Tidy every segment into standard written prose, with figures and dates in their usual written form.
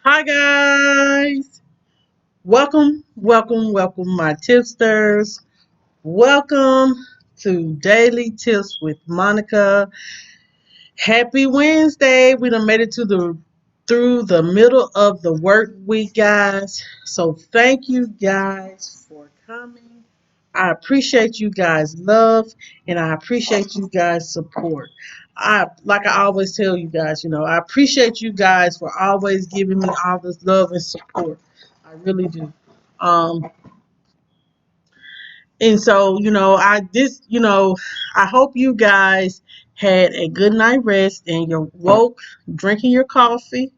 Hi guys. Welcome, my tipsters. Welcome to Daily Tips with Monica. Happy Wednesday. We done made it to the through the middle of the work week, guys. So thank you guys for coming. I appreciate you guys' love and I appreciate you guys' support. I always tell you guys, I appreciate you guys for always giving me all this love and support. I really do. Um and so, I hope you guys had a good night rest and you're woke, drinking your coffee,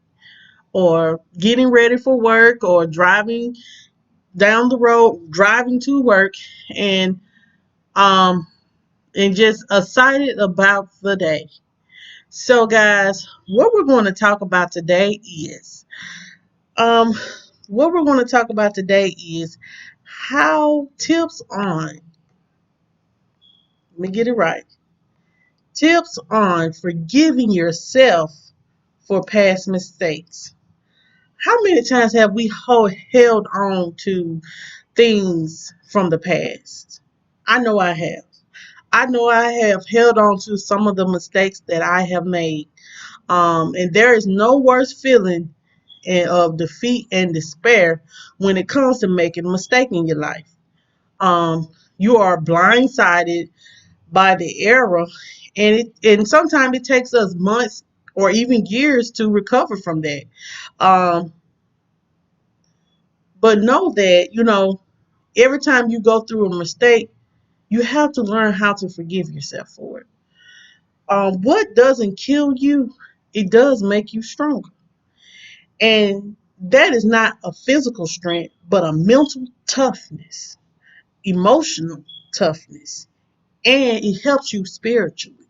or getting ready for work, or driving down the road, driving to work, and um and just excited about the day. So, guys, um what we're going to talk about today is how tips on, let me get it right. Tips on forgiving yourself for past mistakes. How many times have we held on to things from the past? I know I have. I know I have held on to some of the mistakes that I have made. And there is no worse feeling of defeat and despair when it comes to making a mistake in your life. Um, you are blindsided by the error, and sometimes it takes us months or even years to recover from that. Um, but know that every time you go through a mistake, you have to learn how to forgive yourself for it. What doesn't kill you, it does make you stronger, and that is not a physical strength, but a mental toughness, emotional toughness, and it helps you spiritually.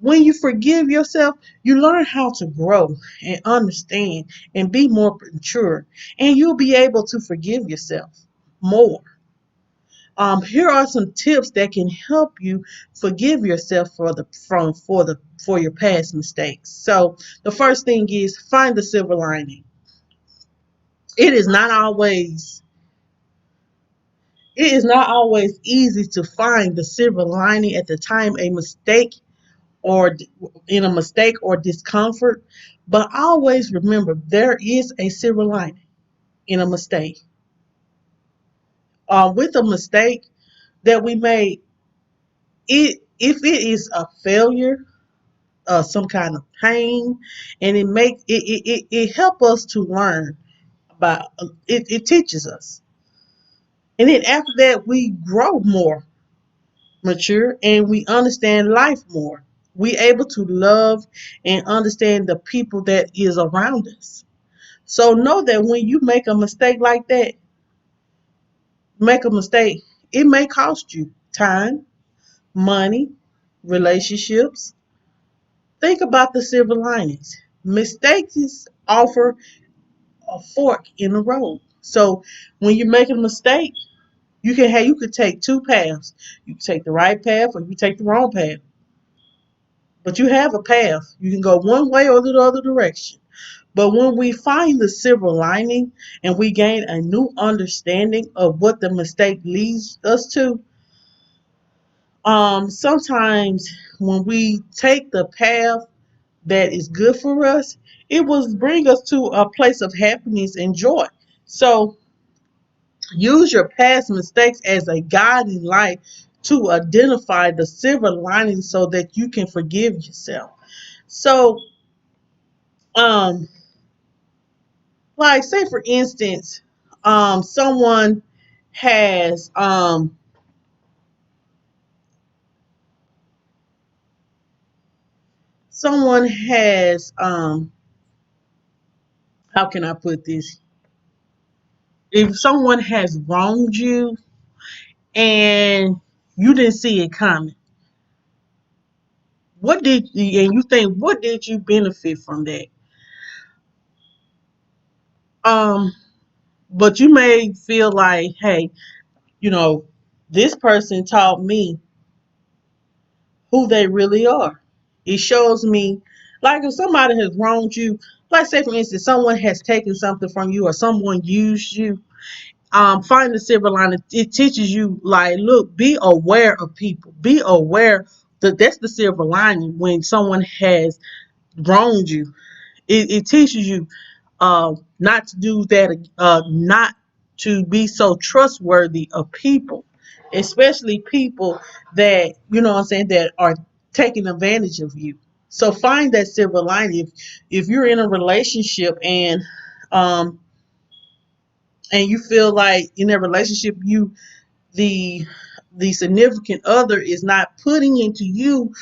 When you forgive yourself, you learn how to grow and understand and be more mature, and you'll be able to forgive yourself more. Here are some tips that can help you forgive yourself for your past mistakes. So the first thing is find the silver lining. It is not always it is not always easy to find the silver lining at the time or in a mistake or discomfort, but always remember there is a silver lining in a mistake. With a mistake that we made, if it is a failure, some kind of pain, and it help us to learn about it teaches us, and then after that we grow more mature and we understand life more. We able to love and understand the people that is around us. So know that when you make a mistake, it may cost you time, money, relationships. Think about the silver linings. Mistakes offer a fork in the road. So when you make a mistake, you could take two paths. You can take the right path or you can take the wrong path. But you have a path. You can go one way or the other direction. But when we find the silver lining and we gain a new understanding of what the mistake leads us to, sometimes when we take the path that is good for us, it will bring us to a place of happiness and joy. So use your past mistakes as a guiding light to identify the silver lining so that you can forgive yourself. So, um, like say for instance, um, someone has um someone has how can I put this? If someone has wronged you and you didn't see it coming, and you think, what did you benefit from that? Um, but you may feel like, hey, you know, this person taught me who they really are. It shows me Like if somebody has wronged you, like say for instance, someone has taken something from you or someone used you, find the silver lining. It teaches you, like, look, be aware of people. Be aware that that's the silver lining when someone has wronged you. It teaches you not to do that, not to be so trustworthy of people, especially people that, you know what I'm saying, that are taking advantage of you. So find that silver lining. If you're in a relationship um and you feel like in that relationship the the significant other is not putting into you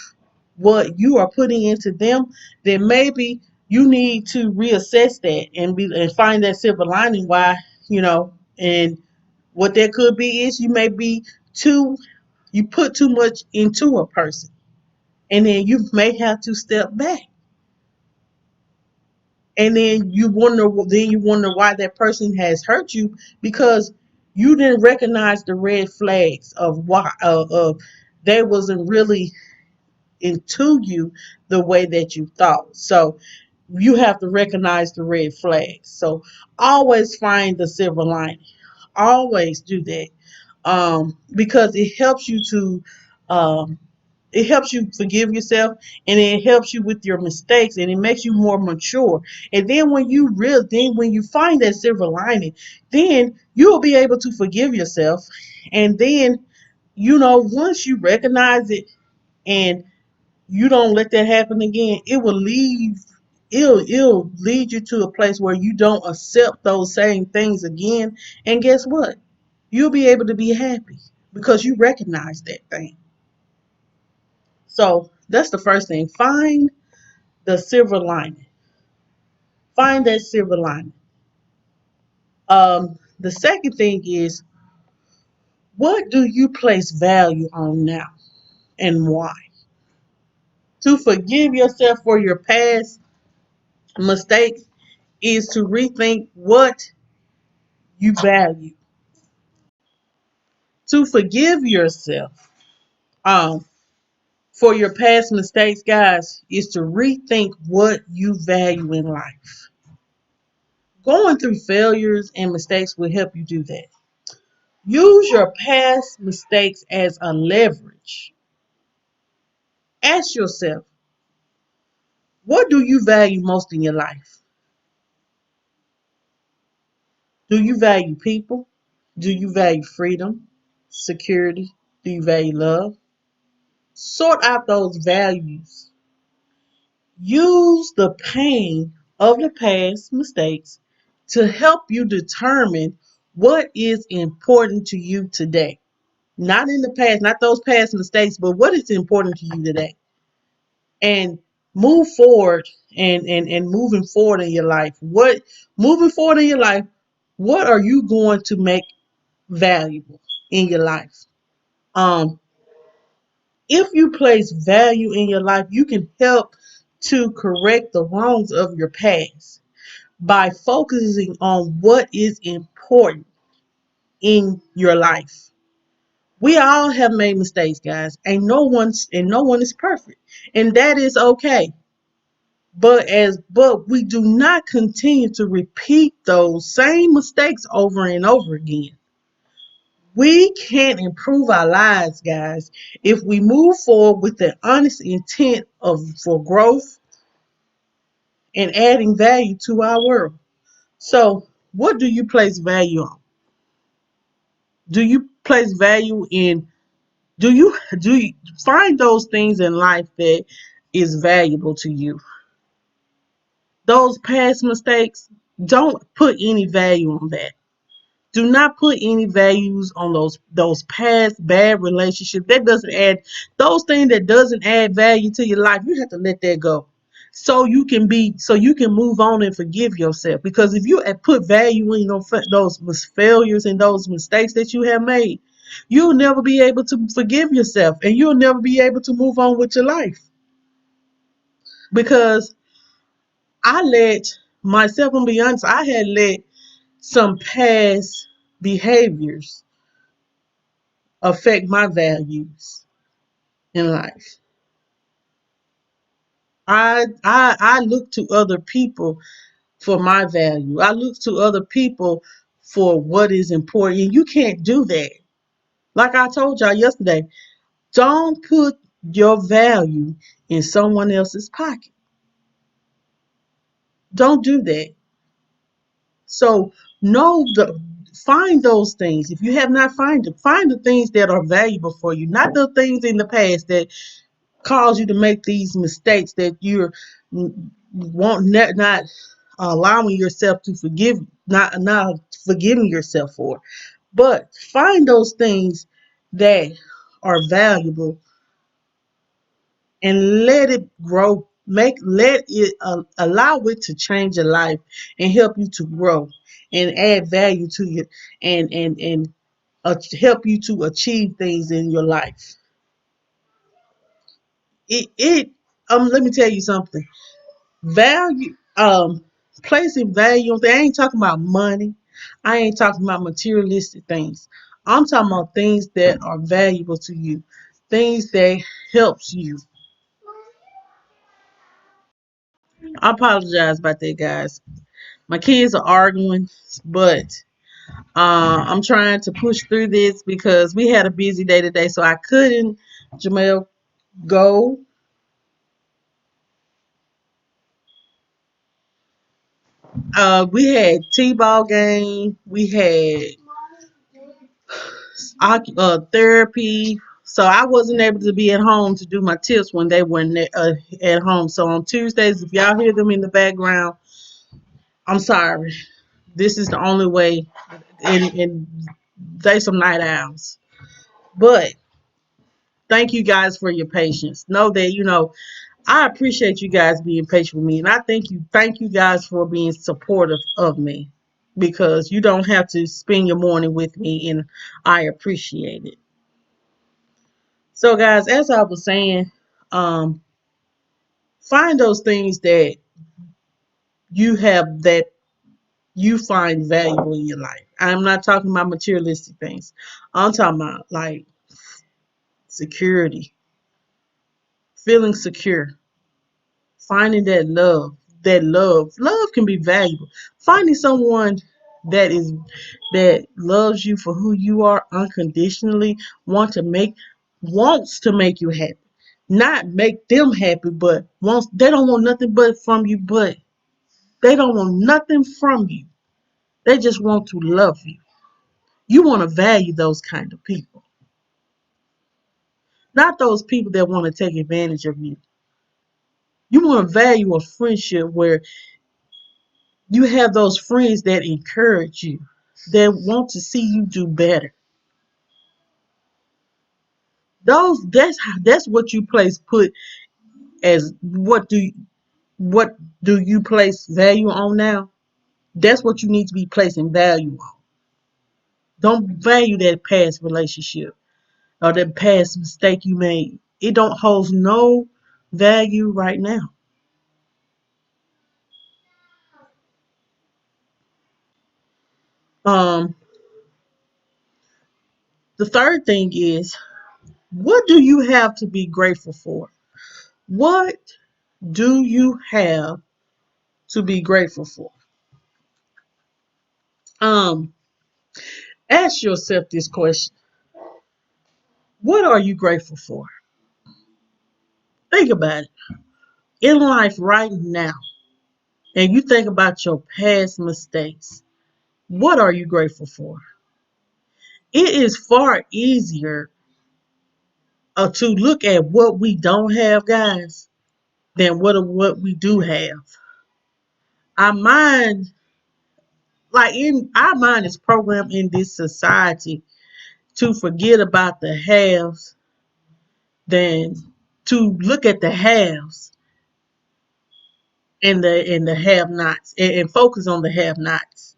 what you are putting into them, then maybe you need to reassess that and find that silver lining. Why, and what that could be is you may be too you put too much into a person, and then you may have to step back, and then you wonder why that person has hurt you, because you didn't recognize the red flags of why they wasn't really into you the way that you thought. So you have to recognize the red flags. So always find the silver lining. Always do that, because um, it helps you forgive yourself, and it helps you with your mistakes, and it makes you more mature. And then when you find that silver lining, then you'll be able to forgive yourself. And then, once you recognize it and you don't let that happen again, it'll lead you to a place where you don't accept those same things again. And guess what? You'll be able to be happy because you recognize that thing. So that's the first thing. Find the silver lining. Find that silver lining. The second thing is, what do you place value on now and why? To forgive yourself for your past mistakes is to rethink what you value. To forgive yourself for your past mistakes, guys, is to rethink what you value in life. Going through failures and mistakes will help you do that. Use your past mistakes as a leverage. Ask yourself, what do you value most in your life? Do you value people? Do you value freedom, security? Do you value love? Sort out those values. Use the pain of the past mistakes to help you determine what is important to you today. Not in the past, not those past mistakes, but what is important to you today. And move forward and moving forward in your life. Moving forward in your life, what are you going to make valuable in your life? Um, if you place value in your life, you can help to correct the wrongs of your past by focusing on what is important in your life. We all have made mistakes, guys, and no one is perfect, and that is okay. But we do not continue to repeat those same mistakes over and over again. We can improve our lives, guys, if we move forward with the honest intent of for growth and adding value to our world. So, what do you place value on? Do you place value in do you find those things in life that is valuable to you? Those past mistakes, don't put any value on that. Do not put any values on those past bad relationships. That doesn't add those things that doesn't add value to your life. You have to let that go. So you can move on and forgive yourself. Because if you put value in those failures and those mistakes that you have made, you'll never be able to forgive yourself, and you'll never be able to move on with your life. Because I let myself, and be honest, I had let some past behaviors affect my values in life. I look to other people for my value. I look to other people for what is important. And you can't do that. Like I told y'all yesterday, don't put your value in someone else's pocket. Don't do that. So know the find those things. If you have not find the things that are valuable for you, not the things in the past that cause you to make these mistakes that you're not allowing yourself to forgive, not forgiving yourself for. But find those things that are valuable and let it grow. Let it allow it to change your life and help you to grow and add value to you and help you to achieve things in your life. It let me tell you something. Value placing value on things. I ain't talking about money. I ain't talking about materialistic things. I'm talking about things that are valuable to you, things that helps you. I apologize about that, guys. My kids are arguing, but I'm trying to push through this because we had a busy day today, so I couldn't, Jamel, go. We had T-ball game. We had therapy. So I wasn't able to be at home to do my tips when they weren't at home. So on Tuesdays, if y'all hear them in the background, I'm sorry. This is the only way. And they some night owls. But thank you guys for your patience. Know that, I appreciate you guys being patient with me. And I thank you guys for being supportive of me because you don't have to spend your morning with me and I appreciate it. So guys, as I was saying, um, find those things that that you find valuable in your life. I'm not talking about materialistic things. I'm talking about like security, feeling secure, finding love can be valuable. Finding someone that is that loves you for who you are unconditionally, wants to make you happy, not make them happy, but wants they don't want nothing but from you, but they don't want nothing from you. They just want to love you. You want to value those kind of people, not those people that want to take advantage of you. You want to value a friendship where you have those friends that encourage you, that want to see you do better. That's what you put as what do you place value on now? That's what you need to be placing value on. Don't value that past relationship or that past mistake you made. It don't hold no value right now. Um, the third thing is, what do you have to be grateful for? What do you have to be grateful for? Um, Ask yourself this question. What are you grateful for? Think about it. In life right now, and you think about your past mistakes, what are you grateful for? It is far easier to look at what we don't have, guys, than what we do have. Our mind, our mind is programmed in this society to forget about the haves than to look at the haves and the have-nots and focus on the have-nots.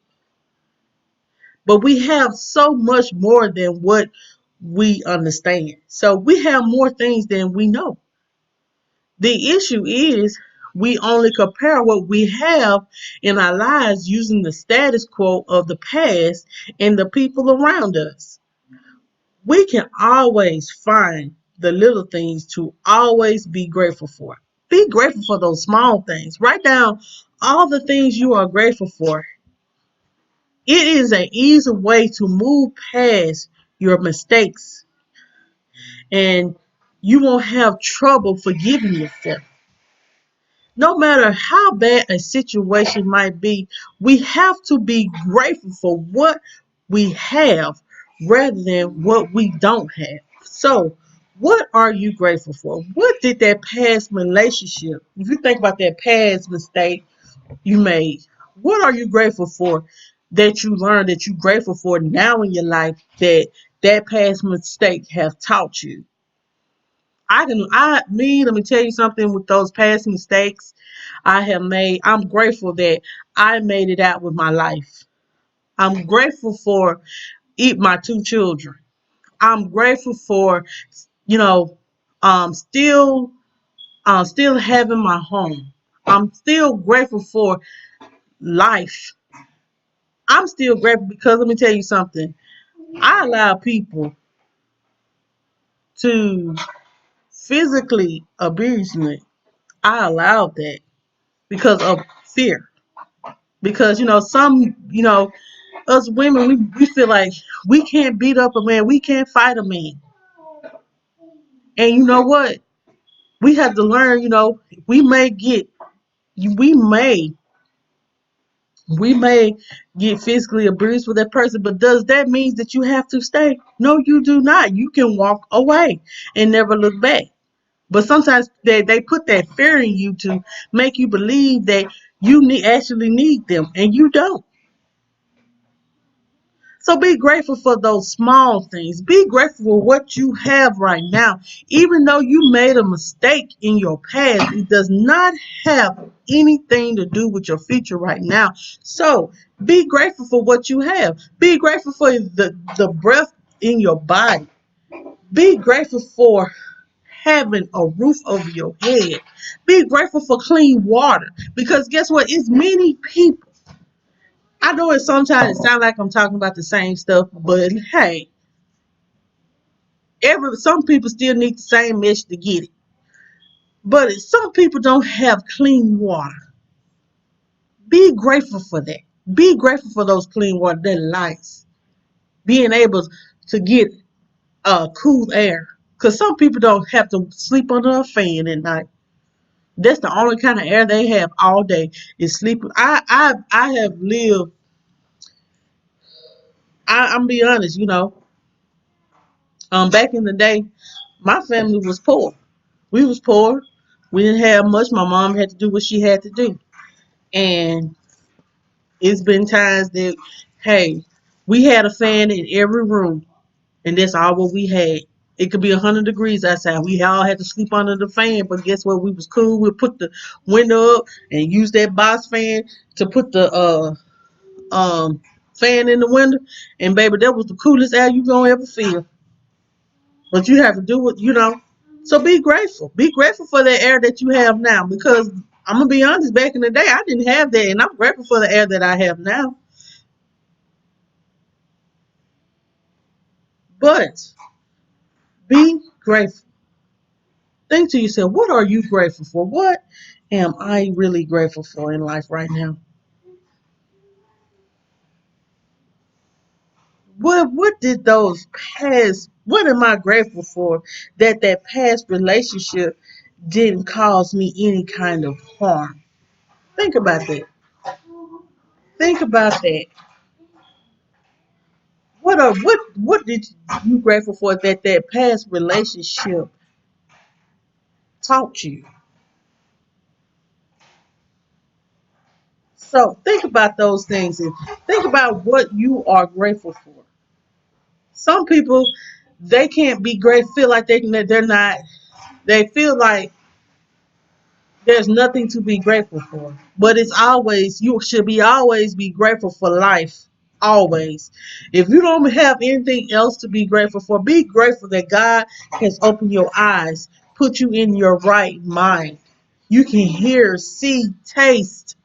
But we have so much more than what we understand. So we have more things than we know. The issue is we only compare what we have in our lives using the status quo of the past and the people around us. We can always find the little things to always be grateful for. Be grateful for those small things. Write down all the things you are grateful for. It is an easy way to move past your mistakes, and you won't have trouble forgiving yourself. No matter how bad a situation might be, we have to be grateful for what we have rather than what we don't have. So, what are you grateful for? What did that past relationship, if you think about that past mistake you made, what are you grateful for that you learned, that you're grateful for now in your life, that past mistake have taught you? Let me tell you something. With those past mistakes I have made, I'm grateful that I made it out with my life. I'm grateful for my two children. I'm grateful for, you know, still, still having my home. I'm still grateful for life. I'm still grateful because let me tell you something. I allow people to physically abuse me. I allowed that because of fear. Because us women, we feel like we can't beat up a man, we can't fight a man. And you know what? We have to learn, we may get we may we may get physically abused with that person, but does that mean that you have to stay? No, you do not. You can walk away and never look back. But sometimes they put that fear in you to make you believe that actually need them, and you don't. So be grateful for those small things. Be grateful for what you have right now. Even though you made a mistake in your past, it does not have anything to do with your future right now. So be grateful for what you have. Be grateful for the breath in your body. Be grateful for having a roof over your head. Be grateful for clean water. Because guess what? It's many people. I know it sometimes sounds like I'm talking about the same stuff, but hey, some people still need the same message to get it. But some people don't have clean water. Be grateful for that. Be grateful for those clean water, that lights, being able to get cool air. Because some people don't have to sleep under a fan at night. That's the only kind of air they have all day is sleeping. I have lived. I'm be honest, back in the day, my family was poor. We was poor. We didn't have much. My mom had to do what she had to do. And it's been times that, hey, we had a fan in every room, and that's all what we had. It could be 100 degrees outside. We all had to sleep under the fan, but guess what? We was cool. We put the window up and use that box fan to put the fan in the window, and baby, that was the coolest air you gonna ever feel. But you have to do what. So be grateful. Be grateful for the air that you have now, because I'm gonna be honest, back in the day I didn't have that, and I'm grateful for the air that I have now. But be grateful. Think to yourself, what are you grateful for? What am I really grateful for in life right now? What did those past, what am I grateful for that past relationship didn't cause me any kind of harm? Think about that. Think about that. What did you grateful for that past relationship taught you? So think about those things and think about what you are grateful for. Some people, they can't be great, feel like they're not, they feel like there's nothing to be grateful for. But it's always, you should be always be grateful for life. Always. If you don't have anything else to be grateful for, be grateful that God has opened your eyes, put you in your right mind. You can hear, see, taste.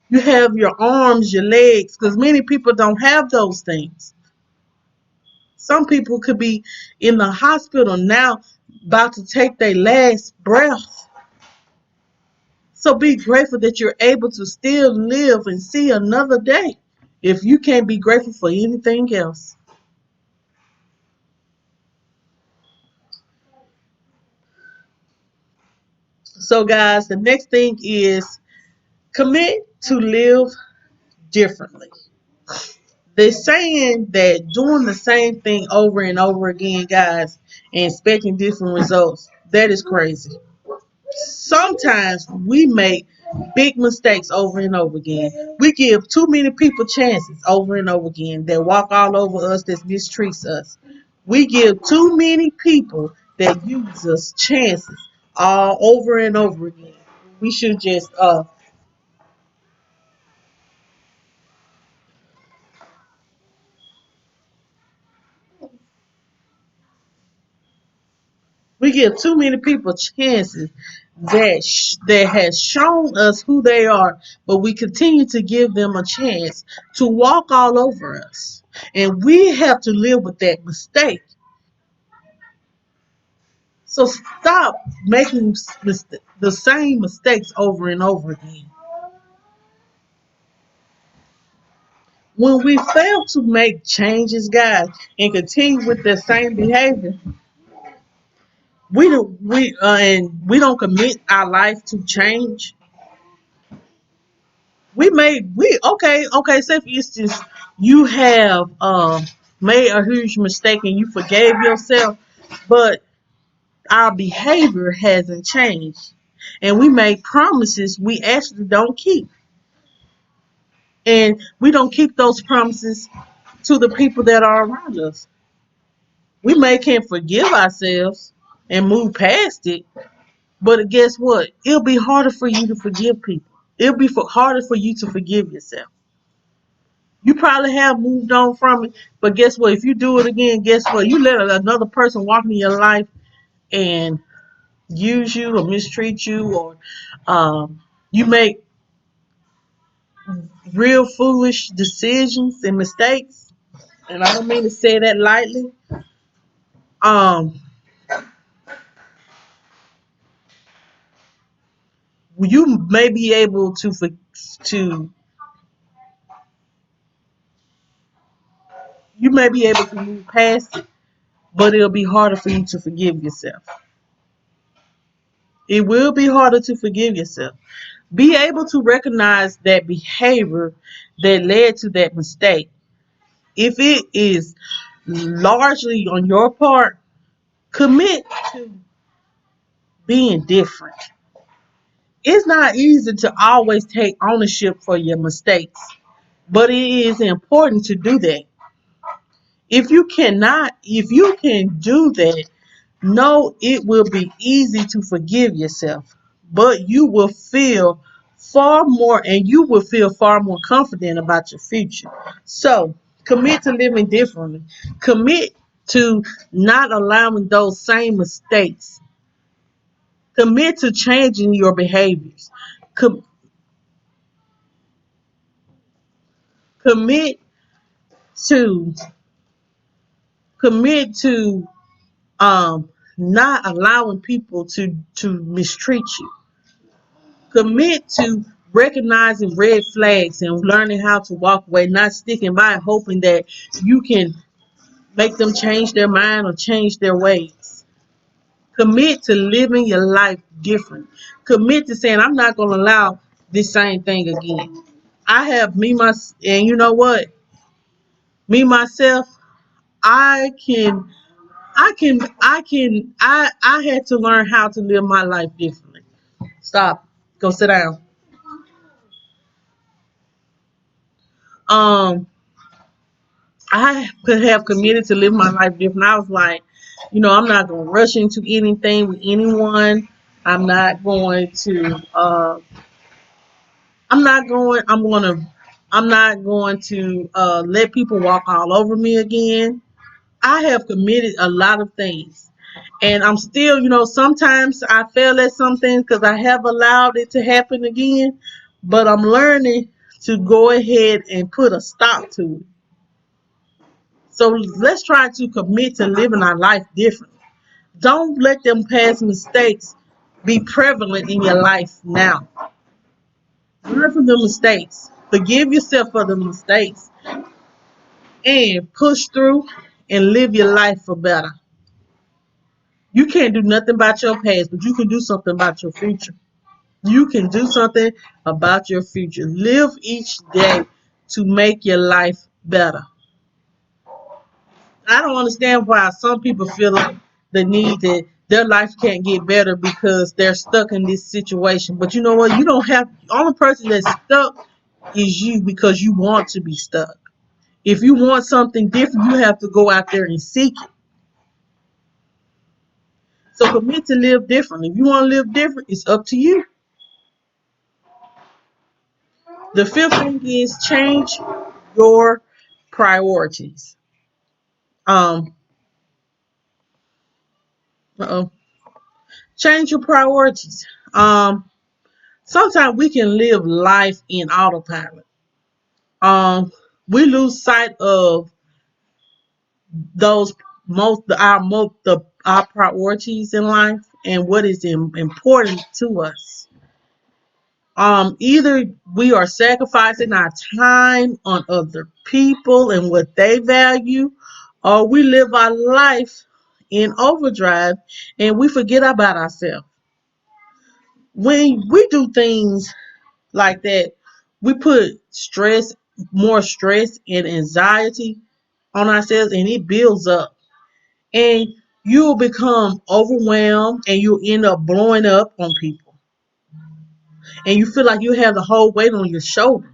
You have your arms, your legs, because many people don't have those things. Some people could be in the hospital now about to take their last breath. So be grateful that you're able to still live and see another day. If you can't be grateful for anything else. So guys, the next thing is commit to live differently. They're saying that doing the same thing over and over again, guys, and expecting different results, that is crazy. Sometimes we make big mistakes over and over again. We give too many people chances over and over again that walk all over us, that mistreats us. We give too many people that use us chances all over and over again. We should just we give too many people chances that has shown us who they are, but we continue to give them a chance to walk all over us, and we have to live with that mistake. So stop making the same mistakes over and over again. When we fail to make changes, guys, and continue with the same behavior, we don't commit our life to change. We say for instance you have made a huge mistake and you forgave yourself, but our behavior hasn't changed, and we make promises we actually don't keep, and we don't keep those promises to the people that are around us. We may can't forgive ourselves and move past it, but guess what, it'll be harder for you to forgive people. It'll be harder for you to forgive yourself. You probably have moved on from it, but guess what? If you do it again, guess what? You let another person walk in your life and use you or mistreat you, or you make real foolish decisions and mistakes. And I don't mean to say that lightly. Um, you may be able to you may be able to move past it, but it'll be harder for you to forgive yourself. It will be harder to forgive yourself. Be able to recognize that behavior that led to that mistake. If it is largely on your part, commit to being different. It's not easy to always take ownership for your mistakes, but it is important to do that. If you can do that, no, it will be easy to forgive yourself, but you will feel far more confident about your future. So commit to living differently. Commit to not allowing those same mistakes. Commit to changing your behaviors. Com- commit to commit to not allowing people to mistreat you. Commit to recognizing red flags and learning how to walk away, not sticking by hoping that you can make them change their mind or change their ways. Commit to living your life different. Commit to saying, I'm not going to allow this same thing again. I have and you know what? Me, myself, I can, I had to learn how to live my life differently. Stop. Go sit down. Um, I could have committed to live my life different. I was like, I'm not going to rush into anything with anyone. I'm not going to, I'm not going, I'm going to, I'm not going to let people walk all over me again. I have committed a lot of things. And I'm still, sometimes I fail at some things because I have allowed it to happen again. But I'm learning to go ahead and put a stop to it. So let's try to commit to living our life differently. Don't let them past mistakes be prevalent in your life now. Learn from the mistakes. Forgive yourself for the mistakes. And push through and live your life for better. You can't do nothing about your past, but you can do something about your future. You can do something about your future. Live each day to make your life better. I don't understand why some people feel like the need that their life can't get better because they're stuck in this situation. But you know what? You don't have, the only person that's stuck is you because you want to be stuck. If you want something different, you have to go out there and seek it. So commit to live different. If you want to live different, it's up to you. The fifth thing is change your priorities. Um, uh-oh. Change your priorities. Sometimes we can live life in autopilot. We lose sight of those our priorities in life and what is important to us. Either we are sacrificing our time on other people and what they value, or we live our life in overdrive and we forget about ourselves. When we do things like that, we put more stress and anxiety on ourselves, and it builds up. And you'll become overwhelmed and you'll end up blowing up on people. And you feel like you have the whole weight on your shoulder.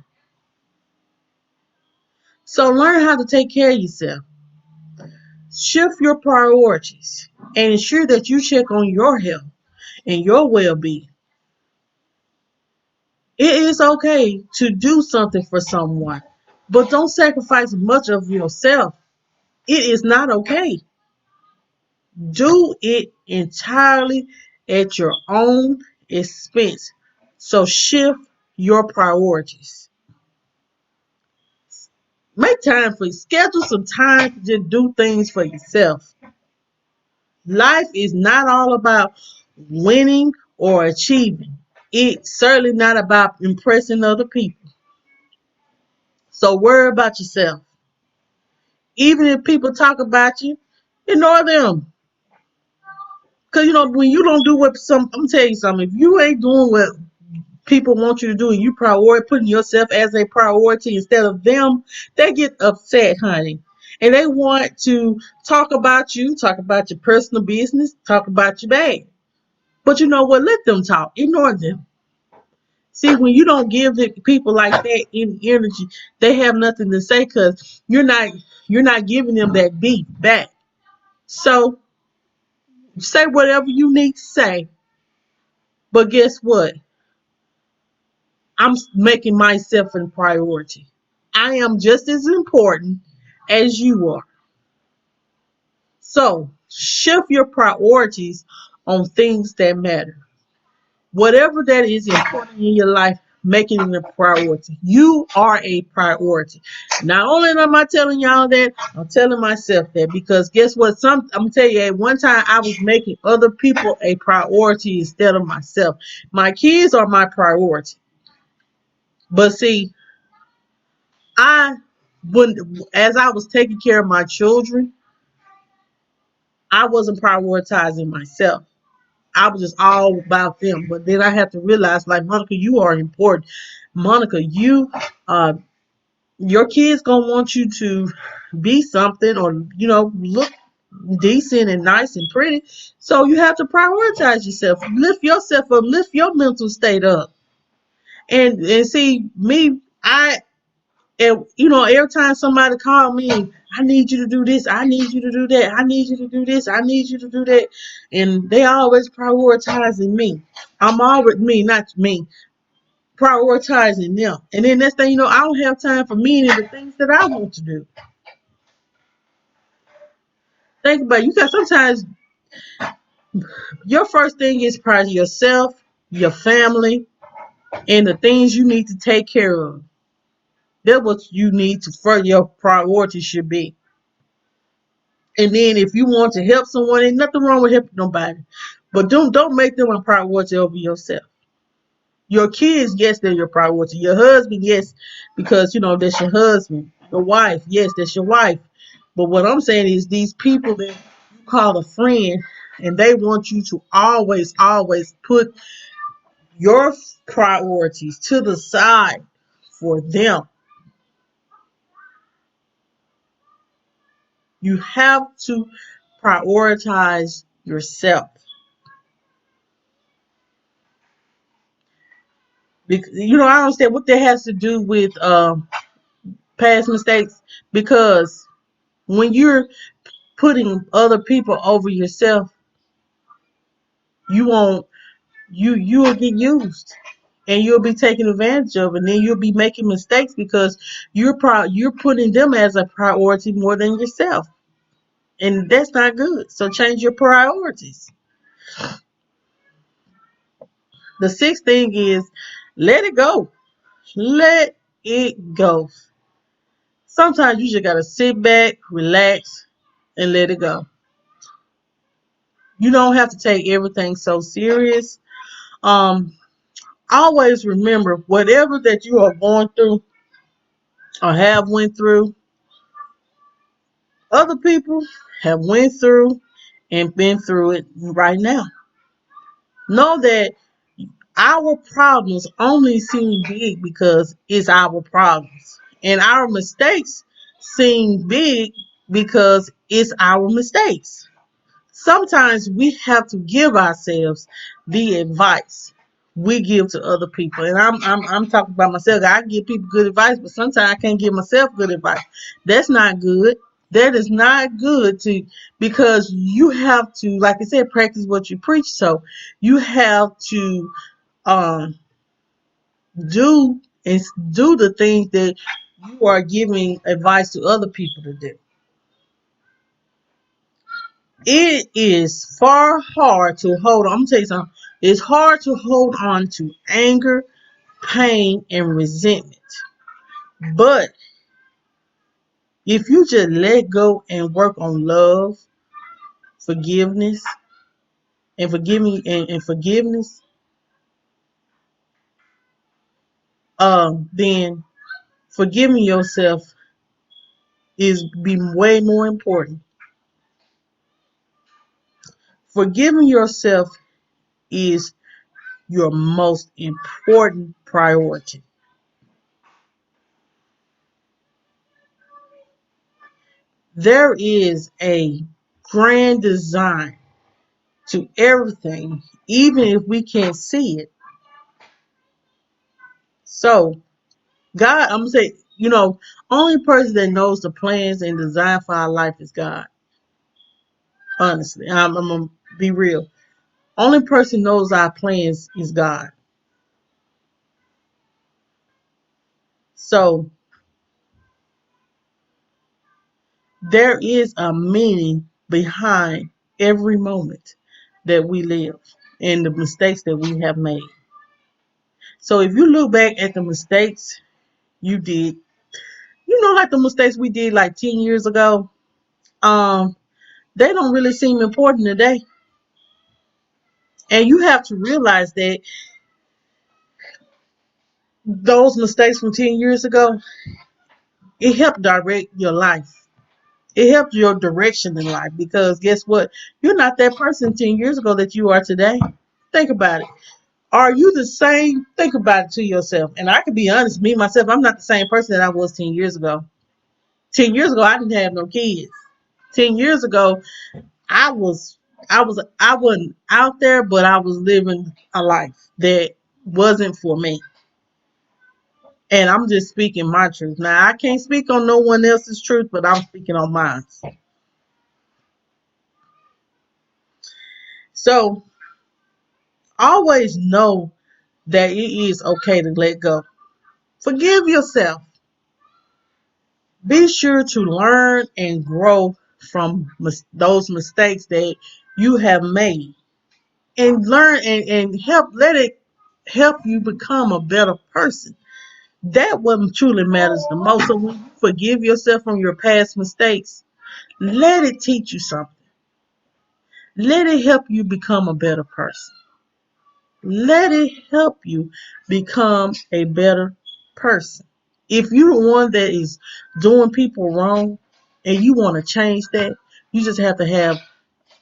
So learn how to take care of yourself. Shift your priorities and ensure that you check on your health and your well-being. It is okay to do something for someone, but don't sacrifice much of yourself. It is not okay. Do it entirely at your own expense. So shift your priorities. Make time for you. Schedule some time to just do things for yourself. Life is not all about winning or achieving. It's certainly not about impressing other people. So worry about yourself. Even if people talk about you, ignore them. Because, when you don't do I'm going to tell you something. If you ain't doing what people want you to do and you putting yourself as a priority instead of them, they get upset, honey. And they want to talk about you, talk about your personal business, talk about your bag. But you know what? Let them talk. Ignore them. See, when you don't give the people like that any energy, they have nothing to say because you're not giving them that beat back. So say whatever you need to say. But guess what? I'm making myself a priority. I am just as important as you are. So shift your priorities on things that matter. Whatever that is important in your life, make it a priority. You are a priority. Not only am I telling y'all that, I'm telling myself that because guess what? I'm gonna tell you, at one time I was making other people a priority instead of myself. My kids are my priority. But see, I as I was taking care of my children, I wasn't prioritizing myself. I was just all about them. But then I had to realize, like, Monica, you are important. Monica, your kids gonna want you to be something or look decent and nice and pretty. So you have to prioritize yourself. Lift yourself up. Lift your mental state up. And see me, and every time somebody called me, I need you to do this, I need you to do that, I need you to do this, I need you to do that. And they always prioritizing me. I'm always not me, prioritizing them. And then next thing you know, I don't have time for me and the things that I want to do. Think about it. You got sometimes your first thing is prioritize yourself, your family, and the things you need to take care of. That's what you need to further your priority should be. And then if you want to help someone, ain't nothing wrong with helping nobody. But don't make them a priority over yourself. Your kids, yes, they're your priority. Your husband, yes, because that's your husband. Your wife, yes, that's your wife. But what I'm saying is these people that you call a friend, and they want you to always, always put your priorities to the side for them. You have to prioritize yourself. Because I don't understand what that has to do with past mistakes. Because when you're putting other people over yourself, you won't you'll get used, and you'll be taken advantage of, and then you'll be making mistakes because you're putting them as a priority more than yourself, and that's not good. So change your priorities. The sixth thing is let it go. Let it go. Sometimes you just gotta sit back, relax, and let it go. You don't have to take everything so serious. Um, Always remember whatever that you are going through or have went through, other people have went through and been through it right now. Know that our problems only seem big because it's our problems. And our mistakes seem big because it's our mistakes. Sometimes we have to give ourselves the advice we give to other people. And I'm talking about myself. I give people good advice, but sometimes I can't give myself good advice. That's not good. That is not good because you have to, like I said, practice what you preach. So you have to um do and do the things that you are giving advice to other people to do. It is far hard to hold on. I'm gonna tell you something. It's hard to hold on to anger, pain, and resentment. But if you just let go and work on love, forgiveness, and forgiveness, then forgiving yourself is be way more important. Forgiving yourself is your most important priority. There is a grand design to everything, even if we can't see it. So, God, I'm gonna say, only person that knows the plans and design for our life is God. Honestly, I'm gonna be real. Only person knows our plans is God. So there is a meaning behind every moment that we live and the mistakes that we have made. So if you look back at the mistakes you did, like the mistakes we did like 10 years ago, um, they don't really seem important today. And you have to realize that those mistakes from 10 years ago, it helped direct your life. It helped your direction in life because guess what? You're not that person 10 years ago that you are today. Think about it. Are you the same? Think about it to yourself. And I can be honest, me, myself, I'm not the same person that I was 10 years ago. 10 years ago, I didn't have no kids. 10 years ago, I wasn't out there, but I was living a life that wasn't for me. And I'm just speaking my truth. Now I can't speak on no one else's truth, but I'm speaking on mine. So always know that it is okay to let go. Forgive yourself. Be sure to learn and grow from those mistakes that you have made. And learn and let it help you become a better person. That what truly matters the most. So when you forgive yourself from your past mistakes, let it teach you something. Let it help you become a better person. Let it help you become a better person. If you're the one that is doing people wrong and you want to change that, you just have to have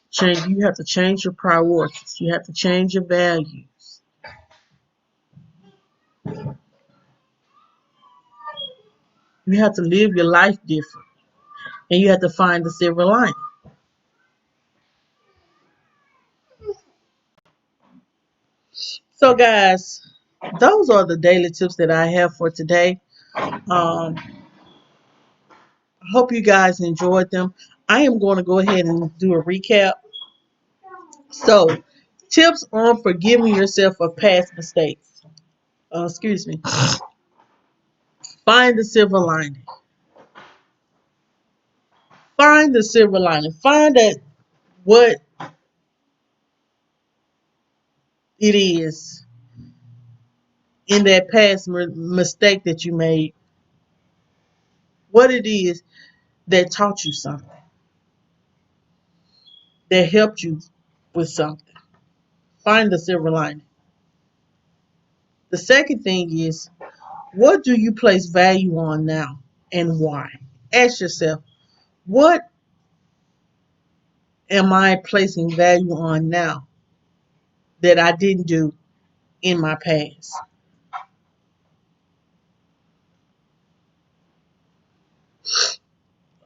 change. You have to change your priorities. You have to change your values. You have to live your life different, and you have to find the silver lining. So, guys, those are the daily tips that I have for today. I hope you guys enjoyed them. I am going to go ahead and do a recap. So, tips on forgiving yourself for past mistakes. Excuse me. Find the silver lining. Find the silver lining. Find that what it is in that past mistake that you made. What it is that taught you something. That helped you with something. Find the silver lining. The second thing is, what do you place value on now and why? Ask yourself, what am I placing value on now that I didn't do in my past?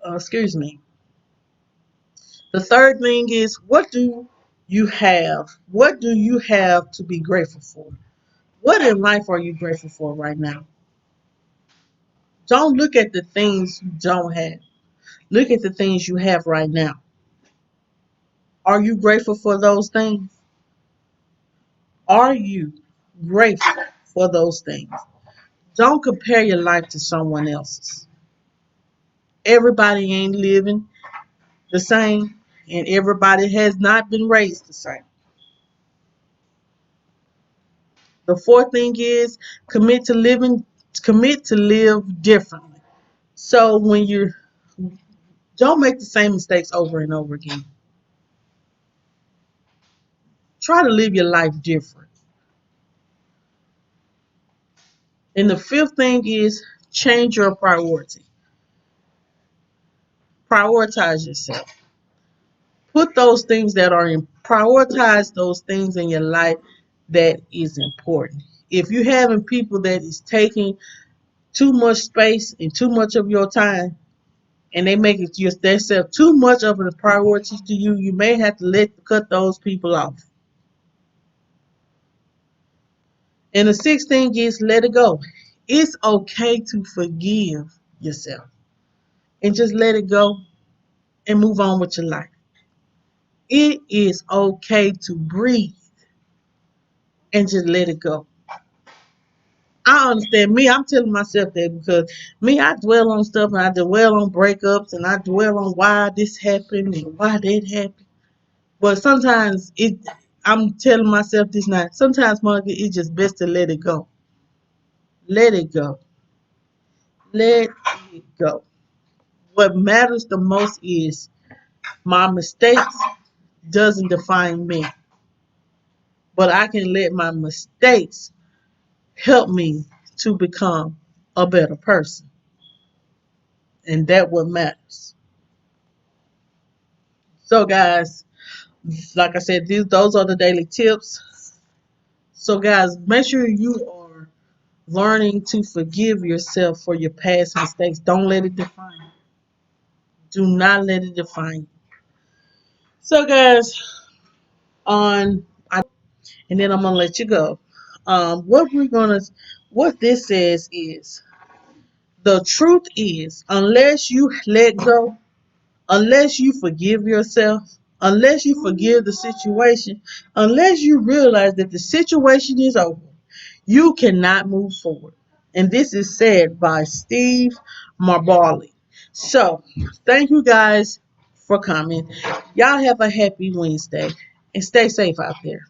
Excuse me. The third thing is, what do you have? What do you have to be grateful for? What in life are you grateful for right now? Don't look at the things you don't have. Look at the things you have right now. Are you grateful for those things? Are you grateful for those things? Don't compare your life to someone else's. Everybody ain't living the same, and everybody has not been raised the same. The fourth thing is commit to live differently. So when you don't make the same mistakes over and over again. Try to live your life different. And the fifth thing is change your priority. Prioritize yourself. Put those things that are in prioritize those things in your life that is important. If you're having people that is taking too much space and too much of your time, and they make it just themselves too much of a priority to you, you may have to cut those people off. And the sixth thing is let it go. It's okay to forgive yourself and just let it go and move on with your life. It is okay to breathe and just let it go. I understand me. I'm telling myself that because me, I dwell on stuff and I dwell on breakups and I dwell on why this happened and why that happened. But sometimes I'm telling myself this now. Sometimes, Monica, it's just best to let it go. Let it go. Let it go. What matters the most is my mistakes doesn't define me, but I can let my mistakes help me to become a better person, and that what matters. So, guys, like I said, those are the daily tips. So, guys, make sure you are learning to forgive yourself for your past mistakes. Don't let it define you. Do not let it define you. So, guys, on and then I'm gonna let you go. What we're gonna, what this says is, the truth is, unless you let go, unless you forgive yourself, unless you forgive the situation, unless you realize that the situation is over, you cannot move forward. And this is said by Steve Marbarley. So, thank you guys for coming. Y'all have a happy Wednesday and stay safe out there.